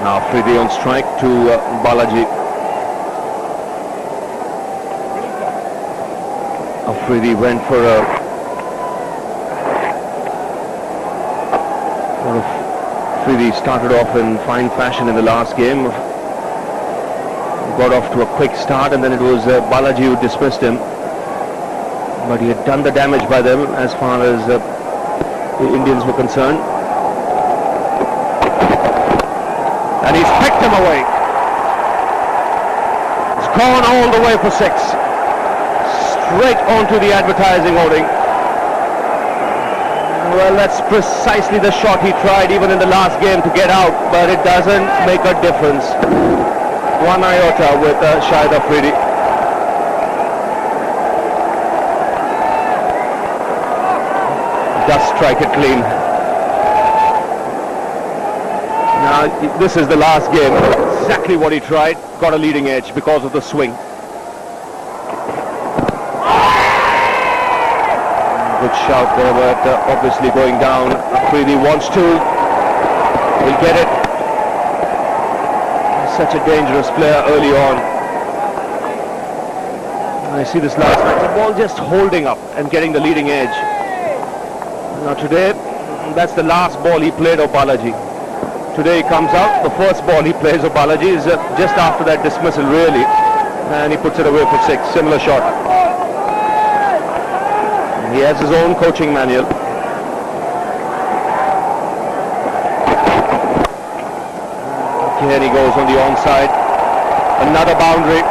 Now Afridi on strike to Balaji. Afridi went for a Afridi started off in fine fashion in the last game. Got off to a quick start, and then it was Balaji who dismissed him. But he had done the damage by them as far as the Indians were concerned. And he's picked him away. It's gone all the way for 6. Straight onto the advertising hoarding. Well, that's precisely the shot he tried even in the last game to get out, but it doesn't make a difference. 1 iota with Shahid Afridi. Does strike it clean. Now, this is the last game. Exactly what he tried. Got a leading edge because of the swing. Good shout there, but obviously going down. Afridi wants to. He'll get it. Such a dangerous player early on. I see this last match. The ball just holding up and getting the leading edge. Now today, that's the last ball he played of Balaji. Today he comes out, the first ball he plays of Balaji is just after that dismissal really. And he puts it away for 6, similar shot. He has his own coaching manual. Here he goes on the onside. Another boundary.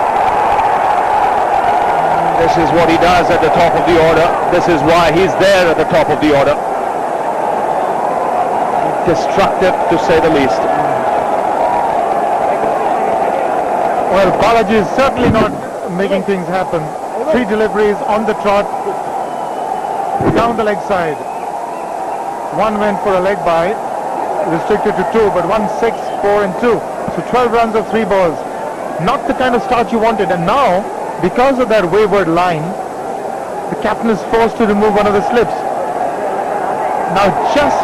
This is what he does at the top of the order. This is why he's there at the top of the order. Destructive, to say the least. Well, Balaji is certainly not making things happen. 3 deliveries on the trot, down the leg side. 1 went for a leg bye, restricted to 2, but 1, 6, 4 and 2. So 12 runs of 3 balls. Not the kind of start you wanted. And now, because of that wayward line, the captain is forced to remove one of the slips. Now just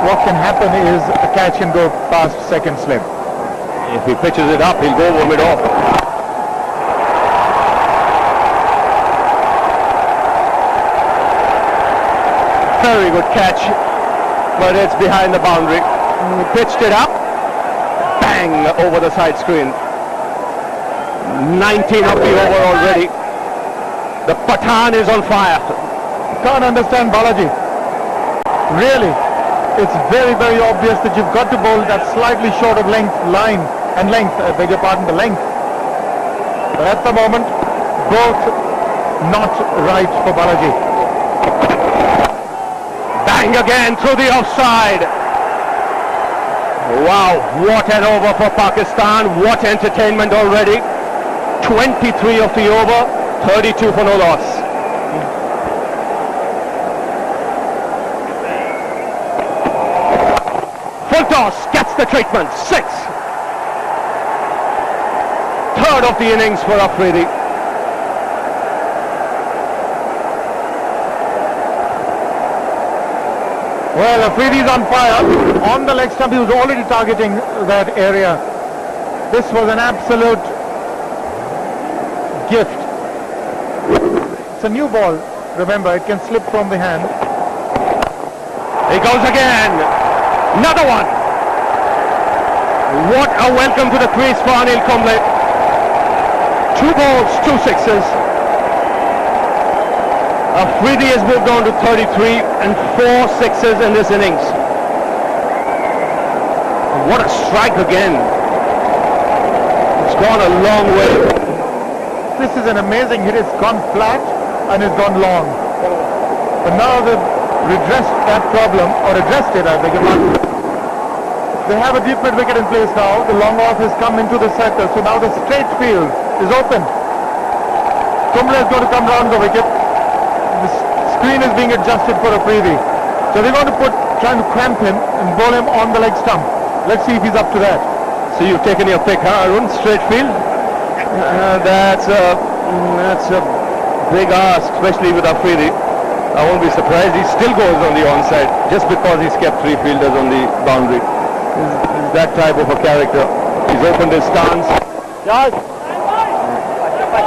what can happen is a catch can go past second slip. If he pitches it up, he'll go over mid-off. Very good catch, but it's behind the boundary. He pitched it up, bang, over the side screen. 19 of the over already. The Pathan is on fire. Can't understand Balaji. Really, it's very, very obvious that you've got to bowl that slightly short of length line and length, I beg your pardon, the length. But at the moment, both not right for Balaji. Bang again through the offside. Wow, what an over for Pakistan. What entertainment already. 23 of the over, 32 for no loss. Full toss, gets the treatment, 6. Third of the innings for Afridi. Well, Afridi's on fire. On the leg stump, he was already targeting that area. This was an absolute gift. It's a new ball. Remember, it can slip from the hand. He goes again. Another one. What a welcome to the crease for Anil Kumble. 2 balls, 2 sixes. Afridi has moved on to 33 and 4 sixes in this innings. What a strike again. It's gone a long way. This is an amazing hit. It's gone flat and it's gone long. But now they've redressed that problem, or addressed it, I beg your pardon. They have a deep mid wicket in place now. The long off has come into the sector, so now the straight field is open. Kumble is going to come round the wicket. The screen is being adjusted for Afridi. So they're going to trying to cramp him and bowl him on the leg stump. Let's see if he's up to that. So you've taken your pick, huh, Arun? Straight field? That's a big ask, especially with Afridi. I won't be surprised he still goes on the onside just because he's kept 3 fielders on the boundary. He's that type of a character. He's opened his stance.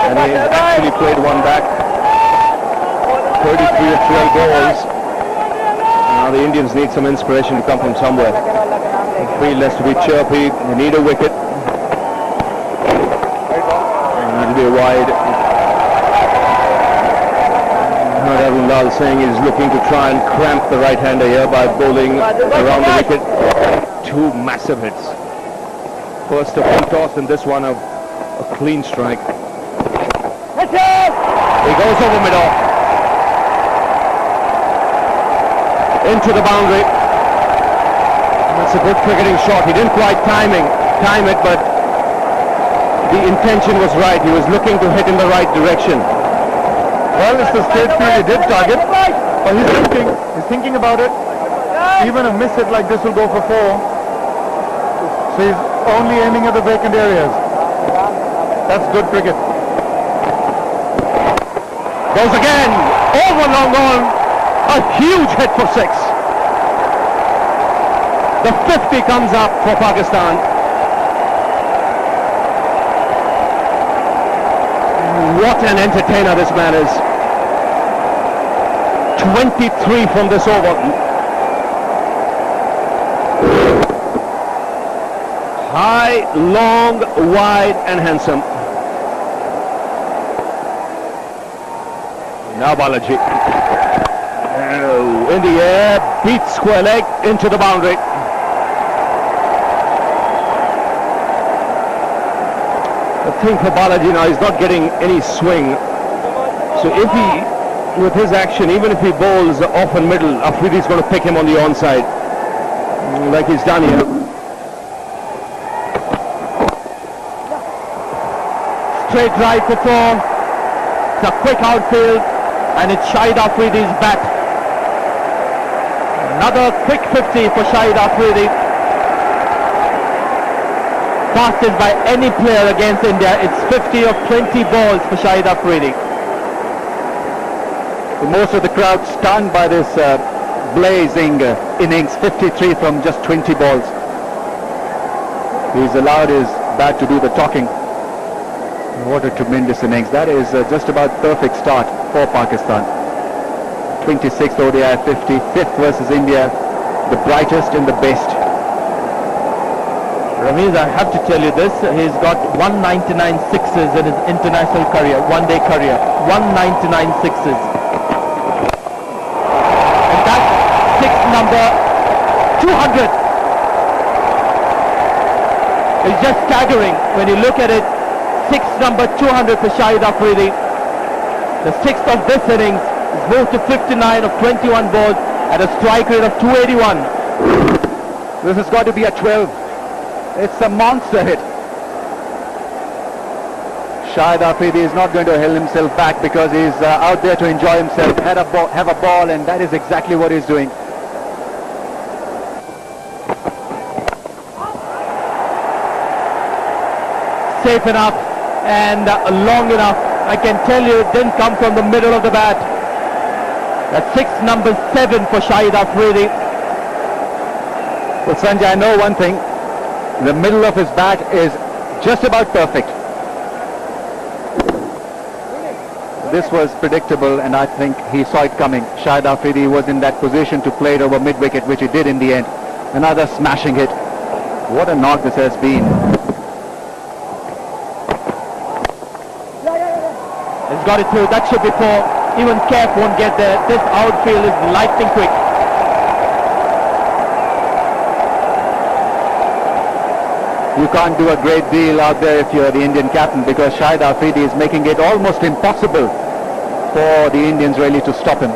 And he has actually played one back. 33 of 12 balls. Now the Indians need some inspiration to come from somewhere. The field has to be chirpy. They need a wicket. And it'll be a wide. Heard Arun Lal saying he's looking to try and cramp the right-hander here by bowling around the wicket. Two massive hits. First a full toss and this one a clean strike. He goes over mid-off. Into the boundary. That's a good cricketing shot. He didn't quite time it, but the intention was right. He was looking to hit in the right direction. Well, it's the straight field he did target, but he's thinking about it. Even a miss hit like this will go for 4. So he's only aiming at the vacant areas. That's good cricket. Goes again. Over long on. A huge hit for 6. The 50 comes up for Pakistan. What an entertainer this man is. 23 from this over. High, long, wide and handsome. Now Balaji. In the air, beats square leg into the boundary. The thing for Balaji now, he's not getting any swing. So if he, with his action, even if he bowls off and middle, Afridi's going to pick him on the onside, like he's done here. Straight drive for 4. It's a quick outfield, and it's Shahid Afridi's bat. Another quick 50 for Shahid Afridi. Fastest by any player against India. It's 50 of 20 balls for Shahid Afridi. Most of the crowd stunned by this blazing innings, 53 from just 20 balls. He's allowed his bat to do the talking. What a tremendous innings. That is just about perfect start for Pakistan. 26th ODI 50, 5th versus India, the brightest and the best. Ramiz, I have to tell you this, he's got 199 sixes in his international career, one-day career, 199 sixes. And that's six number 200. It's just staggering when you look at it. Six number 200 for Shahid Afridi. The sixth of this innings is moved to 59 of 21 balls at a strike rate of 281. This has got to be a 12. It's a monster hit. Shahid Afridi is not going to hold himself back because he's out there to enjoy himself, have a ball, and that is exactly what he's doing. Safe enough and long enough. I can tell you it didn't come from the middle of the bat. That's six number 7 for Shahid Afridi. Well, Sanjay, I know one thing. The middle of his bat is just about perfect. This was predictable, and I think he saw it coming. Shahid Afridi was in that position to play it over mid-wicket, which he did in the end. Another smashing hit. What a knock this has been. He's got it through. That should be 4. Even Kef won't get there. This outfield is lightning quick. You can't do a great deal out there if you're the Indian captain, because Shahid Afridi is making it almost impossible for the Indians really to stop him.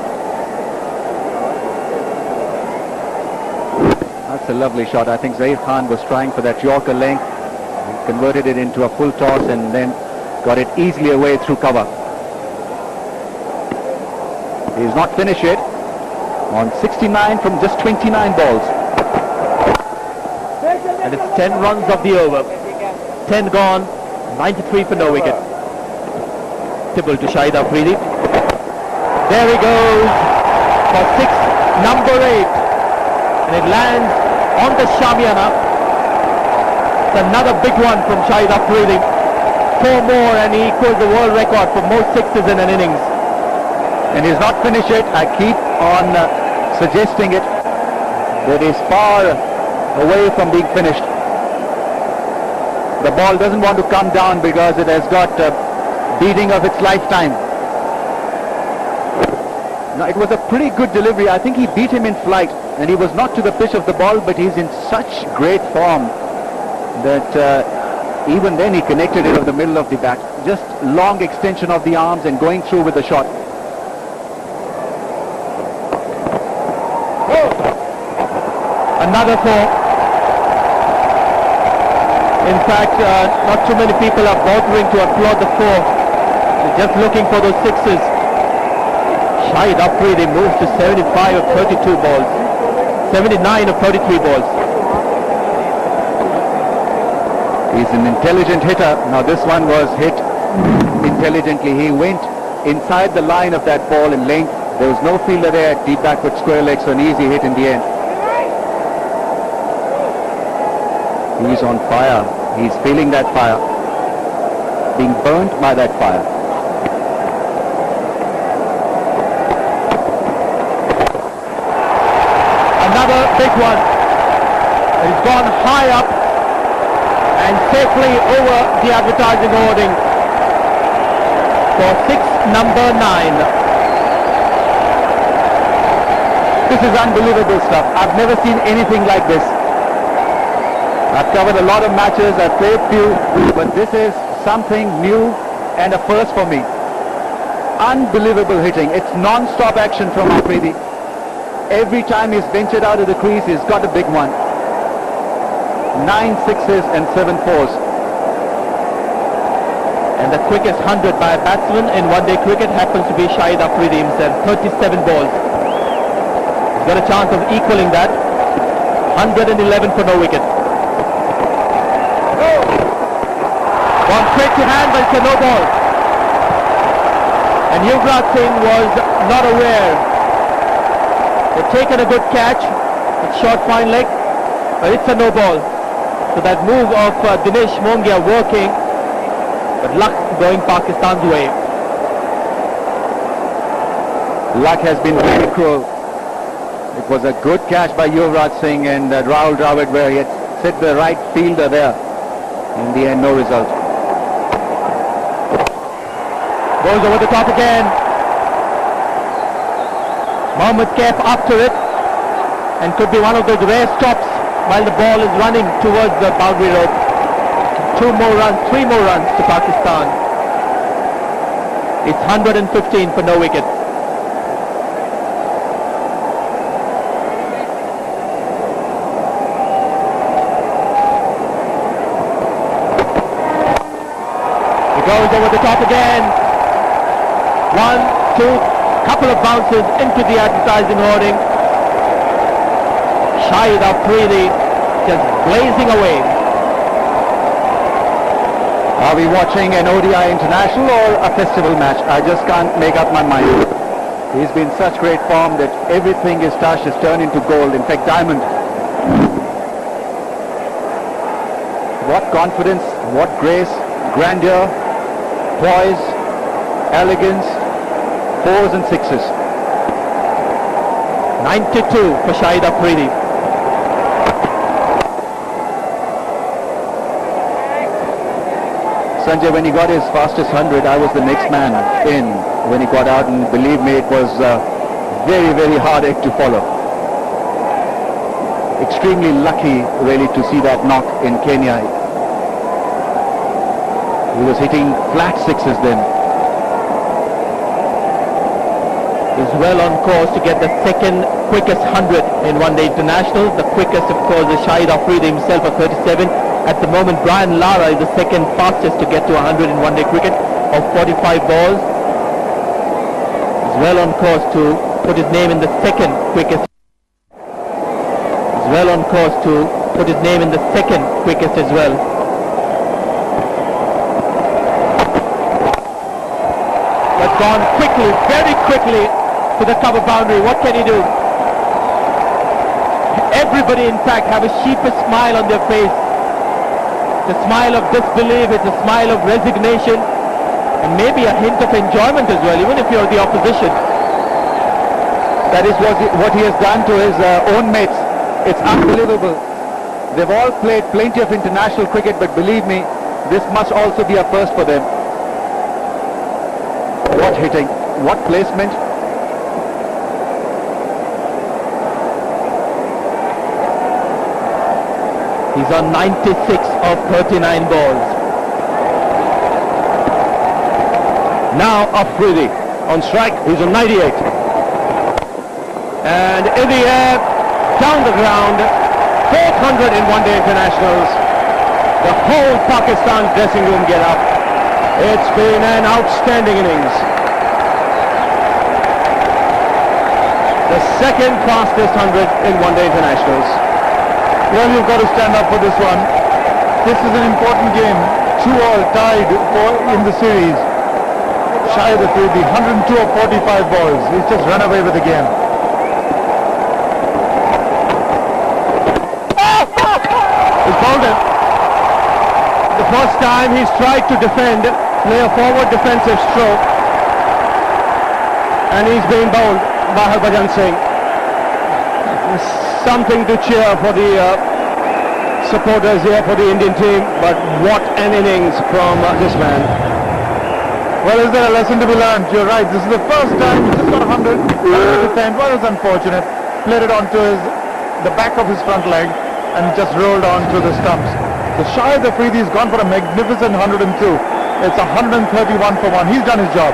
That's a lovely shot. I think Zaid Khan was trying for that Yorker length. He converted it into a full toss and then got it easily away through cover. He's not finished yet. On 69 from just 29 balls. And it's 10 runs of the over. 10 gone, 93 for no wicket. Tibble to Shahid Afridi. There he goes for 6, number 8. And it lands on the Shamiana. It's another big one from Shahid Afridi. 4 more and he equals the world record for most sixes in an innings. And he's not finished yet. I keep on suggesting it, that he's far away from being finished. The ball doesn't want to come down because it has got a beating of its lifetime. Now, it was a pretty good delivery. I think he beat him in flight, and he was not to the pitch of the ball, but he's in such great form that even then he connected it on the middle of the bat. Just long extension of the arms and going through with the shot. Another 4. In fact, not too many people are bothering to applaud the 4. They're just looking for those sixes. Shahid Afridi moves to 75 of 32 balls. 79 of 33 balls. He's an intelligent hitter. Now this one was hit intelligently. He went inside the line of that ball in length. There was no fielder there at deep backward square leg, so an easy hit in the end. He's on fire. He's feeling that fire. Being burnt by that fire. Another big one. He's gone high up and safely over the advertising hoarding for 6 number 9. This is unbelievable stuff. I've never seen anything like this. I've covered a lot of matches, I've played few, but this is something new and a first for me. Unbelievable hitting. It's non-stop action from Afridi. Every time he's ventured out of the crease, he's got a big one. 9 sixes and 7 fours. And the quickest 100 by a batsman in one-day cricket happens to be Shahid Afridi himself. 37 balls. He's got a chance of equaling that. 111 for no wicket. One straight to hand, but it's a no ball. And Yuvraj Singh was not aware. They've taken a good catch. It's short fine leg, but it's a no ball. So that move of Dinesh Mongia working, but luck going Pakistan's way. Luck has been very cruel. It was a good catch by Yuvraj Singh and Rahul Dravid, where he had set the right fielder there. In the end, no result. Goes over the top again. Mohammad Kaif after it, and could be one of those rare stops while the ball is running towards the boundary rope. 2 more runs, 3 more runs to Pakistan. It's 115 for no wicket. He goes over the top again. 1, 2, couple of bounces into the advertising hoarding. Shahid Afridi just blazing away. Are we watching an ODI international or a festival match? I just can't make up my mind. He's been such great form that everything is touched is turned into gold, in fact diamond. What confidence, what grace, grandeur, poise, elegance, 4s and 6s. 92 for Shahid Afridi. Sanjay, when he got his fastest 100, I was the next man in when he got out, and believe me, it was very, very hard act to follow. Extremely lucky, really, to see that knock in Kenya. He was hitting flat 6s then. Is well on course to get the second quickest 100 in one-day international. The quickest, of course, is Shahid Afridi himself at 37. At the moment, Brian Lara is the second fastest to get to 100 in one-day cricket of 45 balls. Is well on course to put his name in the second quickest. Is well on course to put his name in the second quickest as well. But gone quickly, very quickly, to the cover boundary. What can he do? Everybody, in fact, have a sheepish smile on their face. It's a smile of disbelief, it's a smile of resignation, and maybe a hint of enjoyment as well, even if you're the opposition. That is what he has done to his own mates. It's unbelievable. They've all played plenty of international cricket, but believe me, this must also be a first for them. What hitting, what placement. He's on 96 of 39 balls. Now Afridi on strike. He's on 98. And in the air, down the ground, 400 in one-day internationals. The whole Pakistan dressing room get up. It's been an outstanding innings. The second fastest 100 in one-day internationals. Well, you've got to stand up for this one. This is an important game. 2-all tied in the series. Shahid Afridi, 102 of 45 balls. He's just run away with the game. He's bowled it. The first time he's tried to defend, play a forward defensive stroke, and he's been bowled by Harbhajan Singh. Something to cheer for the supporters here for the Indian team, but what an innings from this man. Well, is there a lesson to be learned? You're right. This is the first time he just got 100. 100%. Well, it's unfortunate. Played it onto the back of his front leg and just rolled on to the stumps. So Shahid Afridi has gone for a magnificent 102. It's 131 for 1. He's done his job.